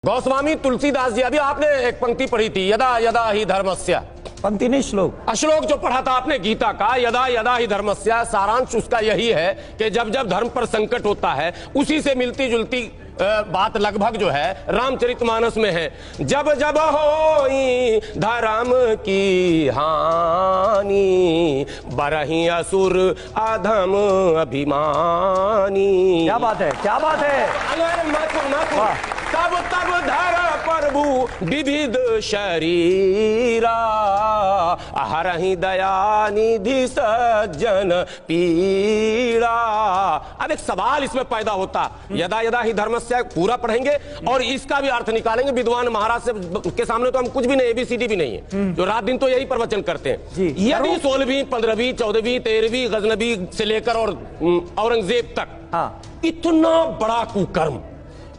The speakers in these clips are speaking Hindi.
गोस्वामी तुलसीदास जी, अभी आपने एक पंक्ति पढ़ी थी, यदा यदा ही धर्मस्य। पंक्ति नहीं, श्लोक। श्लोक जो पढ़ा था आपने गीता का, यदा यदा ही धर्मस्य, सारांश उसका यही है कि जब जब धर्म पर संकट होता है, उसी से मिलती जुलती बात लगभग जो है रामचरितमानस में है। जब जब होई धर्म की हानि, बरहि असुर अधम अभिमानी। क्या बात है, क्या बात है। अगर मत तब तब धर प्रभु विविध शरीरा, हरहि दया निधि सज्जन पीड़ा। अब एक सवाल इसमें पैदा होता, यदा यदा ही धर्मस्य पूरा पढ़ेंगे और इसका भी अर्थ निकालेंगे। विद्वान महाराज से के सामने तो हम कुछ भी नहीं, एबीसीडी भी नहीं है, जो रात दिन तो यही प्रवचन करते हैं। यदि 16वीं 15वीं 14वीं 13वीं गजनबी से लेकर और औरंगजेब तक इतना बड़ा कुकर्म,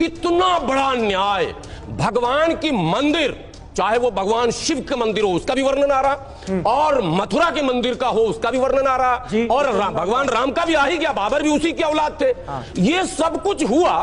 इतना बड़ा न्याय, भगवान की मंदिर, चाहे वो भगवान शिव के मंदिर हो उसका भी वर्णन आ रहा, और मथुरा के मंदिर का हो उसका भी वर्णन आ रहा, और भगवान राम का भी आ ही गया, बाबर भी उसी के औलाद थे। ये सब कुछ हुआ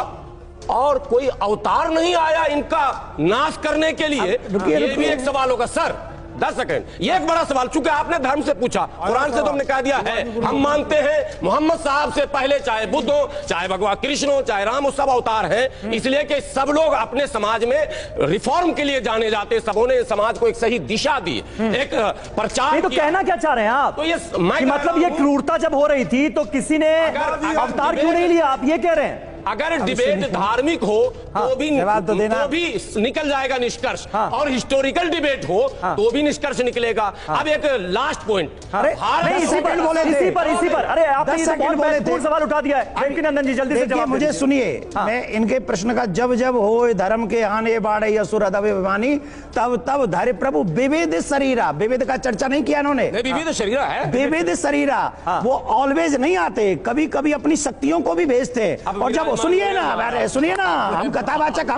और कोई अवतार नहीं आया इनका नाश करने के लिए। ये भी एक सवाल होगा सर। 10 सेकंड, ये एक बड़ा सवाल, चूंकि आपने धर्म से पूछा, कुरान से तो हमने कह दिया है, हम मानते हैं मोहम्मद साहब से पहले चाहे बुद्ध हो, चाहे भगवान कृष्ण हो, चाहे राम हो, सब अवतार हैं। इसलिए कि सब लोग अपने समाज में रिफॉर्म के लिए जाने जाते, सबों ने समाज को एक सही दिशा दी, एक प्रचार। तो कहना क्या चाह रहे हैं आप? तो ये मतलब ये क्रूरता जब हो रही थी तो किसी ने अवतार क्यों नहीं लिया, आप ये कह रहे हैं? अगर डिबेट धार्मिक हो तो भी निकल जाएगा निष्कर्ष, और हिस्टोरिकल डिबेट हो तो भी निष्कर्ष निकलेगा। अब एक लास्ट पॉइंट, इसी पर अरे आपने सवाल उठा दिया है देवकीनंदन जी, जल्दी से जवाब मुझे सुनिए। मैं इनके प्रश्न का जब जब हो धर्म के हानि बाढ़ असुर अभिमानी, तब तब धरे प्रभु विविध शरीरा। विविध का चर्चा नहीं किया इन्होंने, विविध शरीरा है, विविध शरीरा। वो ऑलवेज नहीं आते, कभी कभी अपनी शक्तियों को भी भेजते। और जब सुनिए ना, अरे सुनिए ना, हम कथावाचक,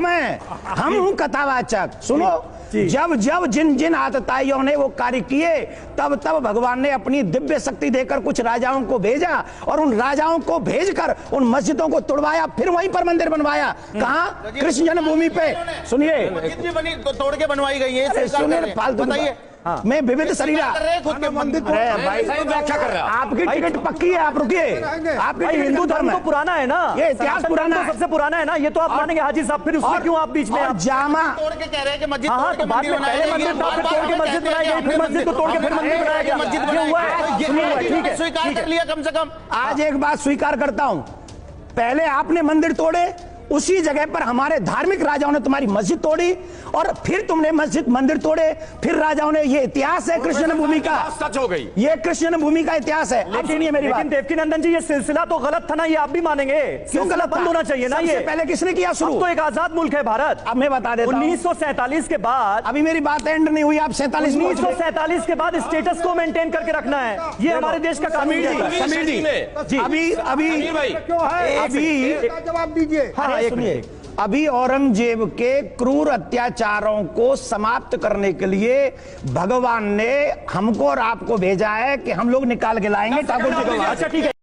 हम हूं कथावाचक। सुनो, जब जब जिन जिन आतताइयों ने वो कार्य किए, तब तब भगवान ने अपनी दिव्य शक्ति देकर कुछ राजाओं को भेजा, और उन राजाओं को भेजकर उन मस्जिदों को तुड़वाया, फिर वहीं पर मंदिर बनवाया। कहाँ? कृष्ण जन्मभूमि पे। सुनिए, कितनी बनी तोड़ के बनवाई गई है, सुनिए, फालतू बताइए। मैं विविध शरीरा मंदिर व्याख्या कर रहे हैं। आपकी टिकट पक्की है, आप रुकिए। आपकी हिंदू धर्म तो पुराना है ना, ये इतिहास पुराना है, सबसे पुराना है ना, ये तो आप मानेंगे हाजी साहब। फिर उसमें क्यों आप बीच में जामा तोड़ के कह रहे हैं कि मस्जिद बाद में पहले मंदिर था, फिर तोड़ के मस्जिद बनाई गई, फिर मस्जिद को तोड़ के फिर मंदिर बनाया गया, मस्जिद हुआ है। ठीक है, स्वीकार कर लिया कम से कम। आज एक बात स्वीकार करता हूं, पहले आपने मंदिर तोड़े, उसी जगह पर हमारे धार्मिक राजाओं ने तुम्हारी मस्जिद तोड़ी, और फिर तुमने मंदिर तोड़े, फिर राजाओं ने। ये इतिहास है कृष्ण भूमि का, सच हो गई, ये कृष्ण भूमि का इतिहास है। अब सुनिए मेरी बात। देवकीनंदन जी, ये सिलसिला तो गलत था ना, ये आप भी मानेंगे? क्यों गलत बंद होना चाहिए ना? ये पहले किसने किया शुरू? तो एक आजाद मुल्क है भारत। अब मैं बता देता हूं, 1947 के बाद, अभी मेरी बात एंड नहीं हुई, आप 1947 के बाद स्टेटस को मेंटेन करके रखना है, ये हमारे देश का कानून है। समीर जी, अभी जवाब दीजिए। हाँ, सुनिए, अभी औरंगजेब के क्रूर अत्याचारों को समाप्त करने के लिए भगवान ने हमको और आपको भेजा है कि हम लोग निकाल के लाएंगे ठाकुर जी को। अच्छा ठीक है।